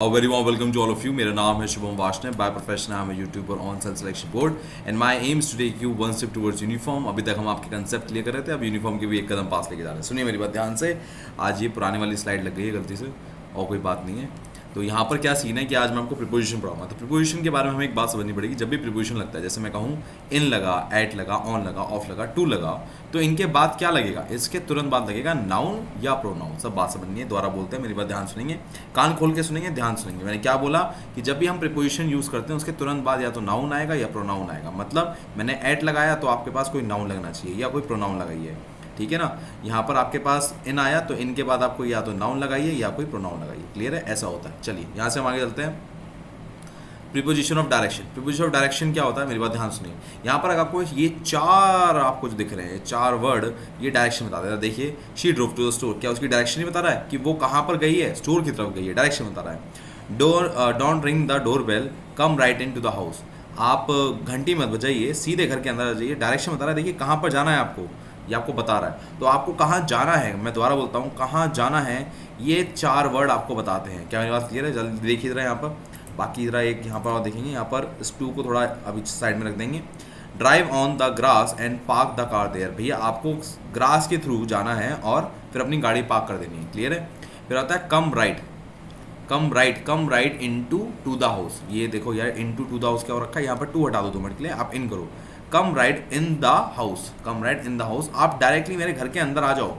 A very warm welcome to all of you. मेरा नाम है Shubham Washne. By profession I am a YouTuber on Self Selection Board and my aim is to take you one step towards uniform. अभी तक हम आपके concept clear कर रहे थे, अब यूनिफॉर्म के भी एक कदम पास लेके जा रहे हैं. सुनिए मेरी बात ध्यान से. आज ये पुराने वाली स्लाइड लग गई है गलती से और कोई बात नहीं है. तो यहाँ पर क्या सीन है कि आज मैं आपको प्रीपोजिशन पढ़ाऊंगा. तो प्रीपोजिशन के बारे में हमें एक बात समझनी पड़ेगी. जब भी प्रीपोजिशन लगता है, जैसे मैं कहूँ इन लगा, एट लगा, ऑन लगा, ऑफ लगा, टू लगा, तो इनके बाद क्या लगेगा? इसके तुरंत बाद लगेगा नाउन या प्रोनाउन. सब बात समझनी है. दोबारा बोलते हैं, मेरी बात ध्यान सुनेंगे, कान खोल के सुनेंगे, ध्यान सुनेंगे. मैंने क्या बोला कि जब भी हम प्रीपोजिशन यूज़ करते हैं उसके तुरंत बाद या तो नाउन आएगा या प्रोनाउन आएगा. मतलब मैंने एट लगाया तो आपके पास कोई नाउन लगना चाहिए या कोई प्रोनाउन लगाइए. ठीक है ना. यहाँ पर आपके पास इन आया तो इनके बाद आपको या तो नाउन लगाइए या कोई प्रोनाउन लगाइए. क्लियर है? ऐसा होता है. चलिए यहाँ से हम आगे चलते हैं. Preposition of direction. Preposition of direction क्या होता है? मेरी बात ध्यान सुनिए. यहाँ पर अगर आपको ये चार आपको जो दिख रहे हैं, चार वर्ड, ये डायरेक्शन बता देता है. देखिए, she drove to the store. क्या उसकी डायरेक्शन ही बता रहा है कि वो कहाँ पर गई है? स्टोर की तरफ गई है. डायरेक्शन बता रहा है. Don't ring the door bell, come right into the house. आप घंटी मत बजाइए, सीधे घर के अंदर आ जाइए. डायरेक्शन बता रहा है. देखिए कहाँ पर जाना है आपको, ये आपको बता रहा है. तो आपको कहाँ जाना है, मैं दोबारा बोलता हूँ, कहाँ जाना है, ये चार वर्ड आपको बताते हैं. क्या मेरी बात क्लियर है? जल्दी देखिए जरा यहाँ पर. बाकी जरा एक यहाँ पर और देखेंगे. यहाँ पर इस टू को थोड़ा अभी साइड में रख देंगे. Drive on the grass and park the car there. भैया आपको ग्रास के थ्रू जाना है और फिर अपनी गाड़ी पार्क कर देनी है. क्लियर है? फिर आता है come right. Come right into to the house. ये देखो यार, इनटू टू द हाउस क्या हो रखा है? यहाँ पर टू हटा दो 2 मिनट के लिए, आप इन करो. Come right in the house. Come right in the house. आप डायरेक्टली मेरे घर के अंदर आ जाओ,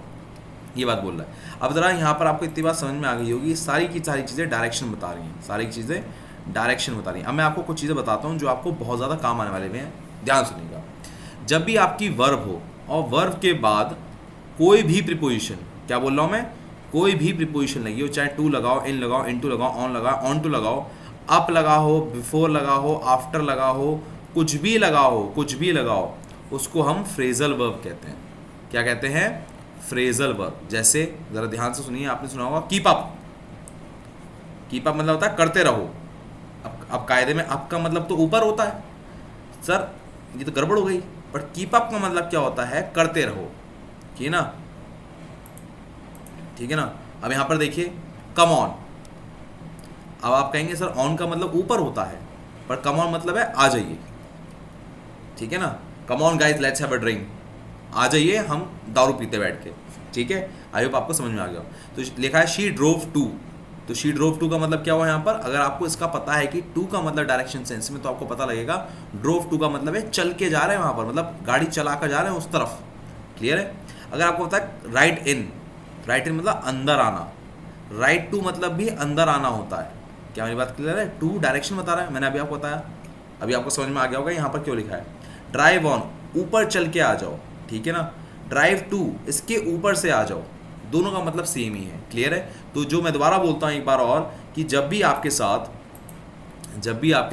ये बात बोल रहा है. अब ज़रा यहाँ पर आपको इतनी बात समझ में आ गई होगी. सारी की सारी चीज़ें डायरेक्शन बता रही हैं. सारी चीज़ें डायरेक्शन बता रही हैं. अब मैं आपको कुछ चीज़ें बताता हूँ जो आपको बहुत ज़्यादा काम आने वाले में हैं. ध्यान सुनिएगा. जब भी आपकी वर्ब हो और वर्ब के बाद कोई भी प्रीपोजिशन, क्या बोल रहा हूँ मैं, कोई भी प्रीपोजिशन लगी हो, चाहे टू लगाओ, इन लगाओ, इनटू लगाओ, ऑन लगाओ, ऑन टू लगाओ, अप लगा हो, बिफोर लगा हो, आफ्टर लगा हो, कुछ भी लगाओ, कुछ भी लगाओ, उसको हम फ्रेजल वर्ब कहते हैं. क्या कहते हैं? Phrasal verb. जैसे ज़रा ध्यान से सुनिए, आपने सुना होगा कीप अप. कीप अप मतलब होता है करते रहो. अब कायदे में अप का मतलब तो ऊपर होता है. सर ये तो गड़बड़ हो गई. बट कीप अप का मतलब क्या होता है? करते रहो. ठीक है ना? ठीक है ना. अब यहाँ पर देखिए कम ऑन. अब आप कहेंगे सर ऑन का मतलब ऊपर होता है, पर कम ऑन मतलब है आ जाइए. ठीक है ना. Come on guys let's have a drink. आ जाइए हम दारू पीते बैठ के. ठीक है. आई होप आपको समझ में आ गया. तो लिखा है शी ड्रोव टू. तो शी ड्रोव टू का मतलब क्या हुआ यहाँ पर? अगर आपको इसका पता है कि टू का मतलब डायरेक्शन सेंस में, तो आपको पता लगेगा ड्रोव टू का मतलब है चल के जा रहे हैं वहाँ पर, मतलब गाड़ी चला कर जा रहे हैं उस तरफ. क्लियर है? अगर आपको पता है राइट इन. राइट इन मतलब अंदर आना. राइट टू मतलब भी अंदर आना होता है. क्या मेरी बात क्लियर है? टू डायरेक्शन बता रहा है, मैंने अभी आपको बताया. अभी आपको समझ में आ गया होगा यहाँ पर क्यों लिखा है. ड्राइव ऑन, ऊपर चल के आ जाओ. ठीक है ना. ड्राइव टू, इसके ऊपर से आ जाओ. दोनों का मतलब सेम ही है. क्लियर है? तो जो मैं दोबारा बोलता हूँ एक बार और, कि जब भी आपके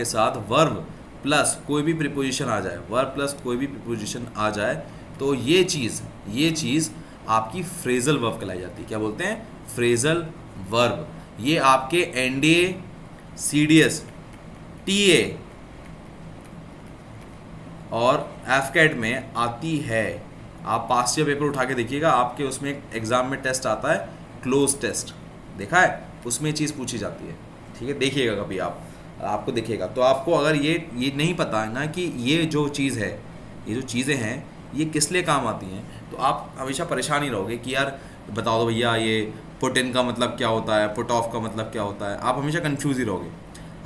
साथ वर्ब प्लस कोई भी प्रीपोजिशन आ जाए, वर्ब प्लस कोई भी प्रीपोजिशन आ जाए, तो ये चीज़ आपकी फ्रेजल वर्ब कहलाई जाती है. क्या बोलते हैं? Phrasal verb. ये आपके एनडीए, सीडीएस, टीए और एफकेट में आती है. आप पास्ट ईयर पेपर उठा के देखिएगा, आपके उसमें एक एग्जाम में टेस्ट आता है क्लोज टेस्ट, देखा है? उसमें चीज़ पूछी जाती है. ठीक है, देखिएगा कभी आपको दिखेगा. तो आपको अगर ये नहीं पता है ना कि ये जो चीज़ है, ये जो चीज़ें हैं, ये किस लिए काम आती हैं, तो आप हमेशा परेशान ही रहोगे कि यार बताओ तो भैया ये पुट इन का मतलब क्या होता है, पुट ऑफ का मतलब क्या होता है. आप हमेशा कन्फ्यूज ही रहोगे.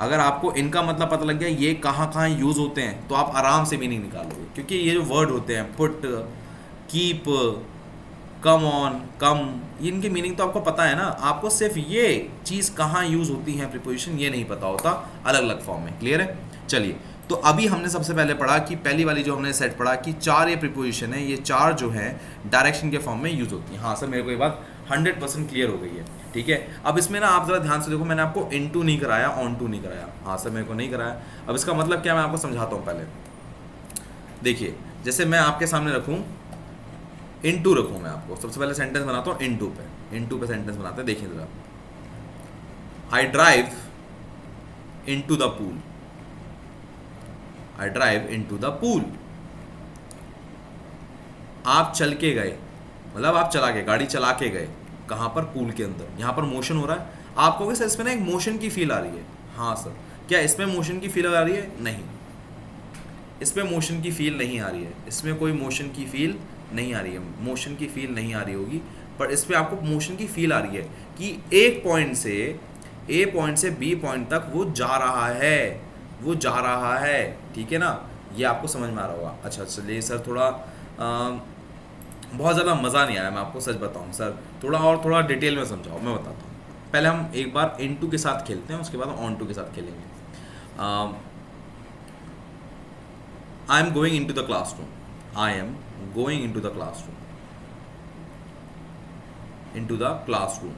अगर आपको इनका मतलब पता लग गया ये कहाँ यूज़ होते हैं, तो आप आराम से मीनिंग निकालोगे. क्योंकि ये जो वर्ड होते हैं पुट, कीप, कम ऑन, कम, इनके मीनिंग तो आपको पता है ना. आपको सिर्फ ये चीज़ कहाँ यूज़ होती है प्रीपोजिशन, ये नहीं पता होता अलग अलग फॉर्म में. क्लियर है? चलिए, तो अभी हमने सबसे पहले पढ़ा कि पहली वाली जो हमने सेट पढ़ा कि चार ये प्रीपोजिशन है, ये चार जो है डायरेक्शन के फॉर्म में यूज़ होती है. हाँ सर, मेरे को ये बात 100% क्लियर हो गई है. ठीक है. अब इसमें ना आप ज़रा ध्यान से देखो, मैंने आपको इनटू नहीं कराया, ऑन टू नहीं कराया. हाँ सर, मेरे को नहीं कराया. अब इसका मतलब क्या, मैं आपको समझाता हूँ. पहले देखिए, जैसे मैं आपके सामने रखूँ, इनटू रखूँ, मैं आपको सबसे पहले सेंटेंस बनाता हूँ इनटू पे सेंटेंस बनाते हैं. देखिए जरा, I drive into the pool. I drive into the pool. आप चल के गए, मतलब आप चला के, गाड़ी चला के गए. कहाँ पर? पूल के अंदर. यहाँ पर मोशन हो रहा है. आप कहोगे सर इसमें ना एक मोशन की फील आ रही है। हाँ सर, क्या इसमें मोशन की फील आ रही है? नहीं, इसमें मोशन की फील नहीं आ रही है, इसमें कोई मोशन की फील नहीं आ रही है, मोशन की फील नहीं आ रही होगी, पर इस पर आपको मोशन की फील आ रही है कि एक पॉइंट से ए पॉइंट से बी पॉइंट तक वो जा रहा है, वो जा रहा है, ठीक है ना, ये आपको समझ में आ रहा होगा। अच्छा चलिए सर, थोड़ा बहुत ज़्यादा मज़ा नहीं आया, मैं आपको सच बताऊं सर, थोड़ा डिटेल में समझाओ, मैं बताता हूँ। पहले हम एक बार इनटू के साथ खेलते हैं, उसके बाद ऑन टू के साथ खेलेंगे। आई am going into the classroom, I am going into the classroom, into the classroom,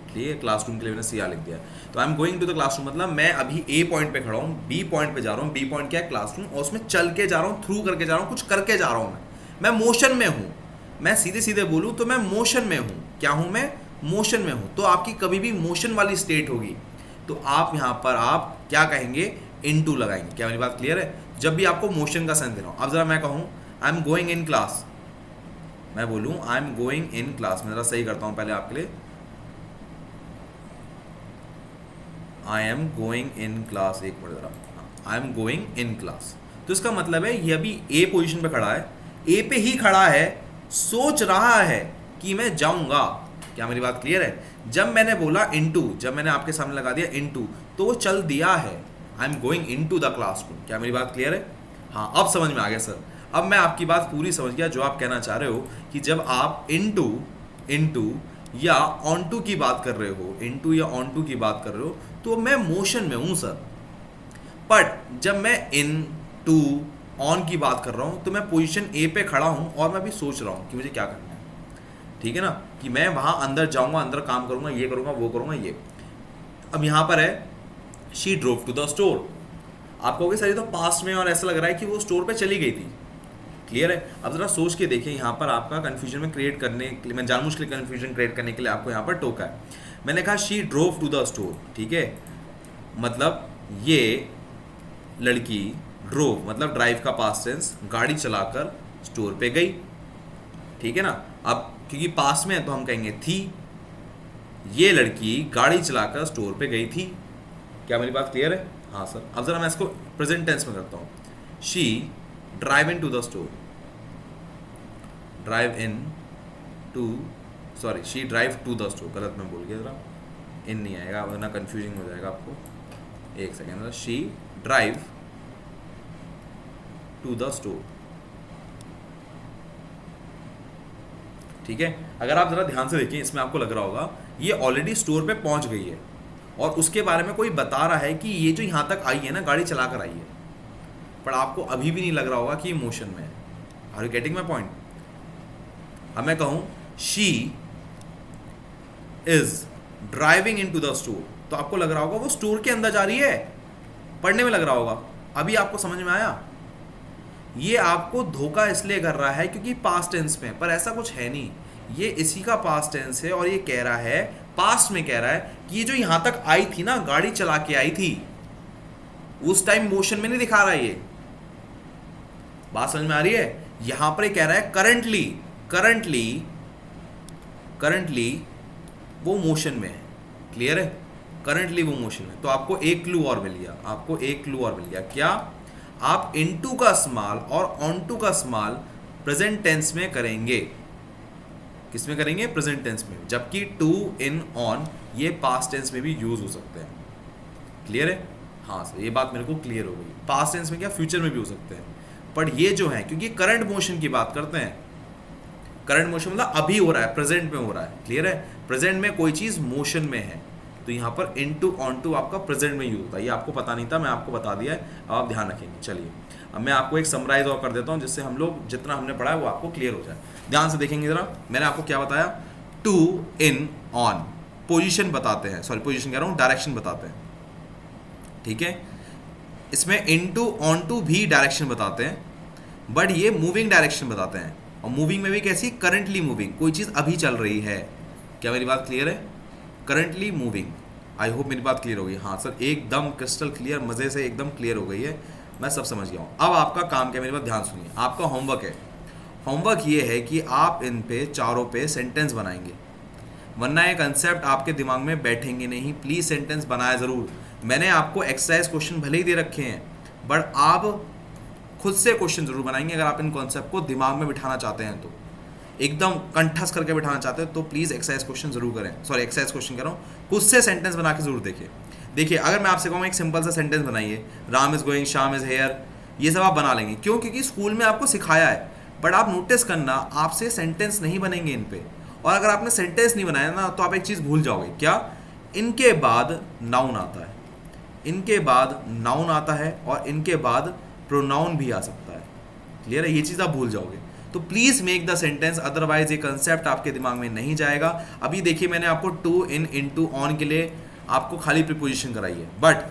ठीक है, क्लासरूम के लिए मैंने सी आर लिख दिया। तो I am going to the classroom मतलब मैं अभी ए पॉइंट पे खड़ा हूँ, बी पॉइंट पे जा रहा हूँ, बी पॉइंट क्या है? क्लासरूम, और उसमें चल के जा रहा हूँ, थ्रू करके जा रहा हूँ, कुछ करके जा रहा हूँ, मैं मोशन में हूँ। मैं सीधे सीधे बोलूँ तो मैं मोशन में हूँ। क्या हूँ मैं? मोशन में हूँ। तो आपकी कभी भी मोशन वाली स्टेट होगी तो आप यहाँ पर आप क्या कहेंगे? इनटू लगाएंगे। क्या मेरी बात क्लियर है? जब भी आपको मोशन का सेंस देना हो। अब जरा मैं कहूँ आई एम गोइंग इन क्लास, मैं बोलूँ आई एम गोइंग इन क्लास, मैं जरा सही करता हूँ पहले आपके लिए, आई एम गोइंग इन क्लास, एक मिनट जरा, आई एम गोइंग इन क्लास। तो इसका मतलब है ये अभी ए पोजीशन पे खड़ा है, ए पे ही खड़ा है, सोच रहा है कि मैं जाऊंगा। क्या मेरी बात क्लियर है? जब मैंने बोला इनटू, जब मैंने आपके सामने लगा दिया इनटू, तो वो चल दिया है, I am going into the classroom. क्या मेरी बात क्लियर है? हाँ, अब समझ में आ गया सर। अब मैं आपकी बात पूरी समझ गया जो आप कहना चाह रहे हो कि जब आप इनटू या ऑन टू की बात कर रहे हो, इनटू या ऑन टू की बात कर रहे हो, तो मैं मोशन में हूं सर। बट जब मैं इन टू ऑन की बात कर रहा हूं तो मैं पोजीशन ए पे खड़ा हूं और मैं भी सोच रहा हूं कि मुझे क्या करना है, ठीक है ना, कि मैं वहां अंदर जाऊंगा, अंदर काम करूंगा, ये करूंगा, वो करूंगा, ये। अब यहां पर है she drove to the store. आप कहोगे सर ये तो पास्ट में और ऐसा लग रहा है कि वो स्टोर पे चली गई थी। क्लियर है? अब जरा सोच के देखिए, यहाँ पर आपका कंफ्यूजन में क्रिएट करने के लिए, मैं जानबूझ के कंफ्यूजन क्रिएट करने के लिए आपको यहाँ पर टोका है। मैंने कहा she drove to the store, ठीक है, मतलब ये लड़की ड्रोव मतलब ड्राइव का पास्ट टेंस, गाड़ी चलाकर स्टोर पे गई, ठीक है ना। अब क्योंकि पास में है तो हम कहेंगे थी, ये लड़की गाड़ी चलाकर स्टोर पे गई थी। क्या मेरी बात क्लियर है? हाँ सर। अब जरा मैं इसको प्रेजेंट टेंस में करता हूँ, she drive into the store, drive into, sorry she drive to the store, गलत मैं बोल गया, जरा इन नहीं आएगा वरना कंफ्यूजिंग हो जाएगा आपको। एक second, she drive to the store, ठीक है। अगर आप जरा ध्यान से देखिए, इसमें आपको लग रहा होगा ये ऑलरेडी स्टोर पे पहुंच गई है और उसके बारे में कोई बता रहा है कि ये जो यहाँ तक आई है ना, गाड़ी चला कर आई है, पर आपको अभी भी नहीं लग रहा होगा कि ये मोशन में है। Are you getting my point? अब मैं कहूँ she is driving into the store, तो आपको लग रहा होगा वो स्टोर के अंदर जा रही है, पढ़ने में लग रहा होगा। अभी आपको समझ में आया? ये आपको धोखा इसलिए कर रहा है क्योंकि पास्ट टेंस में, पर ऐसा कुछ है नहीं, ये इसी का पास्ट टेंस है और ये कह रहा है, पास्ट में कह रहा है कि ये जो यहां तक आई थी ना, गाड़ी चला के आई थी, उस टाइम मोशन में नहीं दिखा रहा है। ये बात समझ में आ रही है? यहां पर ये कह रहा है करंटली वो मोशन में है। क्लियर है? करंटली वो मोशन में। तो आपको एक क्लू और मिल गया, आपको एक क्लू और मिल गया। क्या? आप इनटू का इस्तेमाल और ऑनटू का इस्तेमाल प्रेजेंट टेंस में करेंगे। किस में करेंगे? प्रेजेंट टेंस में। जबकि टू, इन, ऑन ये पास्ट टेंस में भी यूज हो सकते हैं। क्लियर है? हाँ सर, ये बात मेरे को क्लियर हो गई। पास्ट टेंस में क्या, फ्यूचर में भी हो सकते हैं, पर ये जो है क्योंकि करंट मोशन की बात करते हैं, करंट मोशन मतलब अभी हो रहा है, प्रेजेंट में हो रहा है। क्लियर है? प्रेजेंट में कोई चीज मोशन में है तो यहाँ पर इनटू ऑनटू आपका प्रेजेंट में यूज होता है। ये आपको पता नहीं था, मैं आपको बता दिया है, अब आप ध्यान रखेंगे। चलिए अब मैं आपको एक समराइज और कर देता हूँ जिससे हम लोग जितना हमने पढ़ा है वो आपको क्लियर हो जाए। ध्यान से देखेंगे जरा, मैंने आपको क्या बताया? टू, इन, ऑन पोजीशन बताते हैं, सॉरी पोजीशन कह रहा हूँ, डायरेक्शन बताते हैं, ठीक है। इसमें इनटू ऑनटू भी डायरेक्शन बताते हैं, बट ये मूविंग डायरेक्शन बताते हैं। और मूविंग में भी कैसी? करंटली मूविंग, कोई चीज़ अभी चल रही है। क्या मेरी बात क्लियर है? Currently moving. आई होप मेरी बात क्लियर हो गई। हाँ सर, एकदम क्रिस्टल क्लियर, मज़े से एकदम क्लियर हो गई है, मैं सब समझ गया हूँ। अब आपका काम क्या, मेरी बात ध्यान सुनिए, आपका होमवर्क है। होमवर्क ये है कि आप इन पे चारों पे सेंटेंस बनाएंगे। वरना ये कंसेप्ट आपके दिमाग में बैठेंगे नहीं। प्लीज़ सेंटेंस बनाया ज़रूर। मैंने आपको एक्सरसाइज क्वेश्चन भले ही दे रखे हैं, बट आप खुद से क्वेश्चन जरूर बनाएंगे अगर आप इन कॉन्सेप्ट को दिमाग में बिठाना चाहते हैं, तो एकदम कंठस्थ करके बिठाना चाहते हैं तो प्लीज़ एक्सरसाइज क्वेश्चन जरूर करें। सॉरी, एक्सरसाइज क्वेश्चन कह रहा हूँ, खुद से सेंटेंस बना के जरूर देखिए अगर मैं आपसे कहूँ एक सिंपल सा सेंटेंस बनाइए, राम इज़ गोइंग, शाम इज़ हेयर, ये सब आप बना लेंगे। क्यों? क्योंकि स्कूल में आपको सिखाया है। बट आप नोटिस करना, आपसे सेंटेंस नहीं बनेंगे इन पे। और अगर आपने सेंटेंस नहीं बनाया ना, तो आप एक चीज़ भूल जाओगे। क्या? इनके बाद नाउन आता है, इनके बाद नाउन आता है, और इनके बाद प्रोनाउन भी आ सकता है। क्लियर है? ये चीज़ आप भूल जाओगे। तो please make the sentence, otherwise ये कंसेप्ट आपके दिमाग में नहीं जाएगा। अभी देखिए मैंने आपको टू, इन, इनटू, ऑन के लिए आपको खाली प्रीपोजिशन कराई है, बट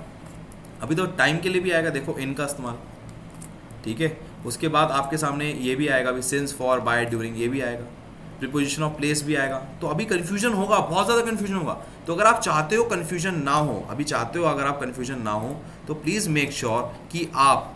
अभी तो टाइम के लिए भी आएगा। देखो इन का इस्तेमाल, ठीक है। उसके बाद आपके सामने ये भी आएगा, अभी सिंस, फॉर, बाय, ड्यूरिंग, ये भी आएगा। प्रीपोजिशन ऑफ प्लेस भी आएगा। तो अभी कन्फ्यूजन होगा, बहुत ज़्यादा कन्फ्यूजन होगा। तो अगर आप चाहते हो कन्फ्यूजन ना हो, अभी चाहते हो अगर आप कन्फ्यूजन ना हो, तो प्लीज़ मेक श्योर कि आप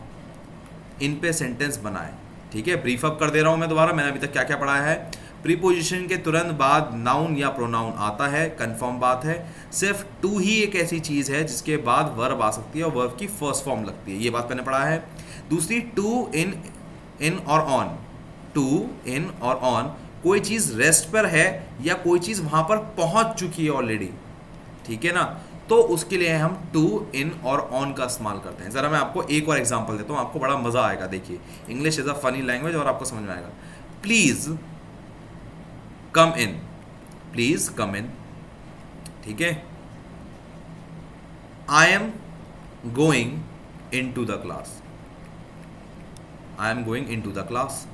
इन पे सेंटेंस बनाएं। ठीक है, ब्रीफ अप कर दे रहा हूँ मैं दोबारा, मैंने अभी तक क्या क्या पढ़ाया है। प्रीपोजिशन के तुरंत बाद नाउन या प्रोनाउन आता है, कंफर्म बात है। सिर्फ टू ही एक ऐसी चीज़ है जिसके बाद वर्ब आ सकती है और वर्ब की फर्स्ट फॉर्म लगती है, ये बात मैंने पढ़ा है। दूसरी, टू, इन और ऑन। टू, इन और ऑन, कोई चीज़ रेस्ट पर है या कोई चीज़ वहाँ पर पहुँच चुकी है ऑलरेडी, ठीक है ना, तो उसके लिए हम टू, इन और ऑन का इस्तेमाल करते हैं। ज़रा मैं आपको एक और एग्जांपल देता हूँ, आपको बड़ा मज़ा आएगा। देखिए, English is a funny language और आपको समझ में आएगा। Please come in, please come in, ठीक है। I am going into the class, I am going into the class.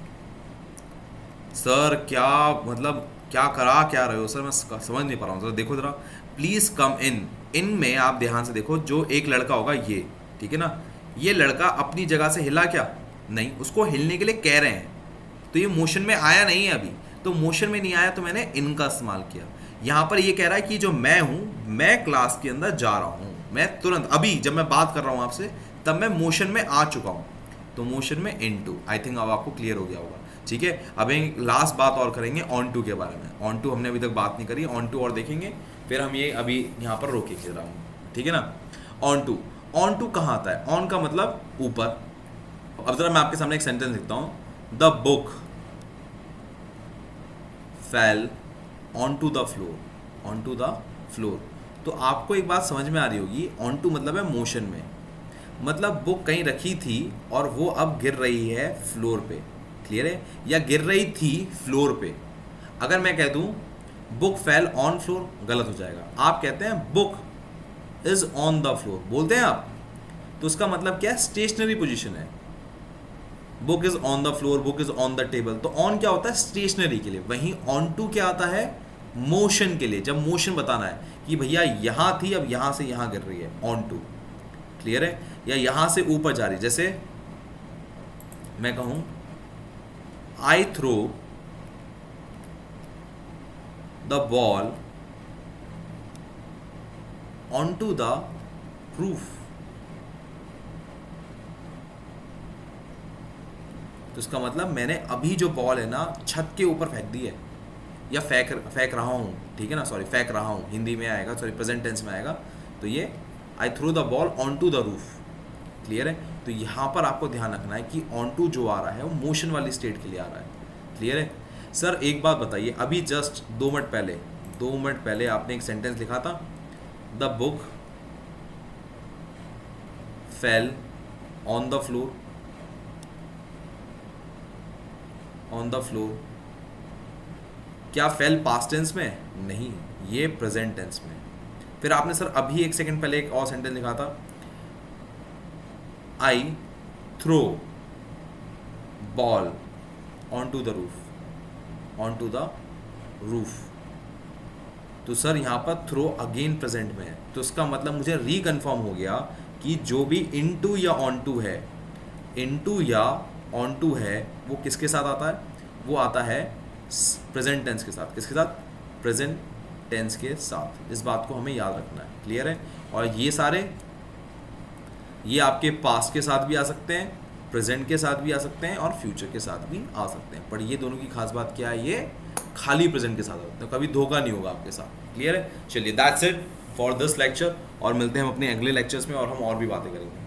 Sir क्या मतलब, क्या करा क्या रहे हो सर, मैं समझ नहीं पा रहा हूँ, सर देखो ज़रा। प्लीज़ कम इन, इन में आप ध्यान से देखो, जो एक लड़का होगा ये, ठीक है ना, ये लड़का अपनी जगह से हिला क्या? नहीं, उसको हिलने के लिए कह रहे हैं, तो ये मोशन में आया नहीं है अभी। तो मोशन में नहीं आया तो मैंने इन का इस्तेमाल किया। यहाँ पर ये कह रहा है कि जो मैं हूँ, मैं क्लास के अंदर जा रहा हूँ, मैं तुरंत अभी जब मैं बात कर रहा हूँ आपसे, तब मैं मोशन में आ चुका हूँ, तो मोशन में इन टू। आई थिंक अब आपको क्लियर हो गया होगा, ठीक है। अब एक लास्ट बात और करेंगे ऑन टू के बारे में। ऑन टू हमने अभी तक बात नहीं करी, ऑन टू और देखेंगे, फिर हम ये अभी यहाँ पर रोकेंगे रहा हूँ, ठीक है ना। ऑन टू, ऑन टू कहाँ आता है? ऑन का मतलब ऊपर। अब जरा मैं आपके सामने एक सेंटेंस लिखता हूँ, the book fell on to the floor, on to the floor. तो आपको एक बात समझ में आ रही होगी, ऑन टू मतलब है मोशन में, मतलब बुक कहीं रखी थी और वो अब गिर रही है फ्लोर पे, क्लियर है, या गिर रही थी फ्लोर पे। अगर मैं कह दूं बुक फेल ऑन फ्लोर, गलत हो जाएगा। आप कहते हैं book is on the floor, बोलते हैं आप, तो उसका मतलब क्या है? स्टेशनरी पोजीशन है। Book is on the floor, book is on the table. तो ऑन क्या होता है? स्टेशनरी के लिए। वहीं ऑन टू क्या आता है? मोशन के लिए, जब मोशन बताना है कि भैया यहां थी, अब यहां से यहां गिर रही है, ऑन टू, क्लियर है, या यहां से ऊपर जा रही। जैसे मैं कहूं I throw the ball on to the roof, तो इसका मतलब मैंने अभी जो बॉल है ना छत के ऊपर फेंक दी है, या फेंक रहा हूँ, ठीक है ना, सॉरी फेंक रहा हूँ हिंदी में आएगा, सॉरी प्रेजेंट टेंस में आएगा। तो ये I through the ball on to the roof, clear है। तो यहाँ पर आपको ध्यान रखना है कि ऑन टू जो आ रहा है वो मोशन वाली स्टेट के लिए आ रहा है, क्लियर है। सर एक बात बताइए, अभी जस्ट 2 मिनट पहले आपने एक सेंटेंस लिखा था, the book fell on the floor, on the floor. क्या फेल पास्ट टेंस में? नहीं, ये प्रेजेंट टेंस में। फिर आपने सर अभी 1 सेकंड पहले एक और सेंटेंस लिखा था, I throw ball on to the roof, on to the roof. तो सर यहाँ पर थ्रो अगेन प्रेजेंट में है, तो इसका मतलब मुझे रिकन्फर्म हो गया कि जो भी इनटू या ऑन टू है, इनटू या ऑन टू है, वो किसके साथ आता है? वो आता है प्रेजेंट टेंस के साथ। किसके साथ? प्रेजेंट टेंस के साथ। इस बात को हमें याद रखना है, क्लियर है। और ये सारे, ये आपके पास्ट के साथ भी आ सकते हैं, प्रेजेंट के साथ भी आ सकते हैं और फ्यूचर के साथ भी आ सकते हैं। पर ये दोनों की खास बात क्या है? ये खाली प्रेजेंट के साथ रखते हो, कभी धोखा नहीं होगा आपके साथ। क्लियर है? चलिए that's it for this lecture, और मिलते हैं हम अपने अगले लेक्चर्स में और हम और भी बातें करेंगे।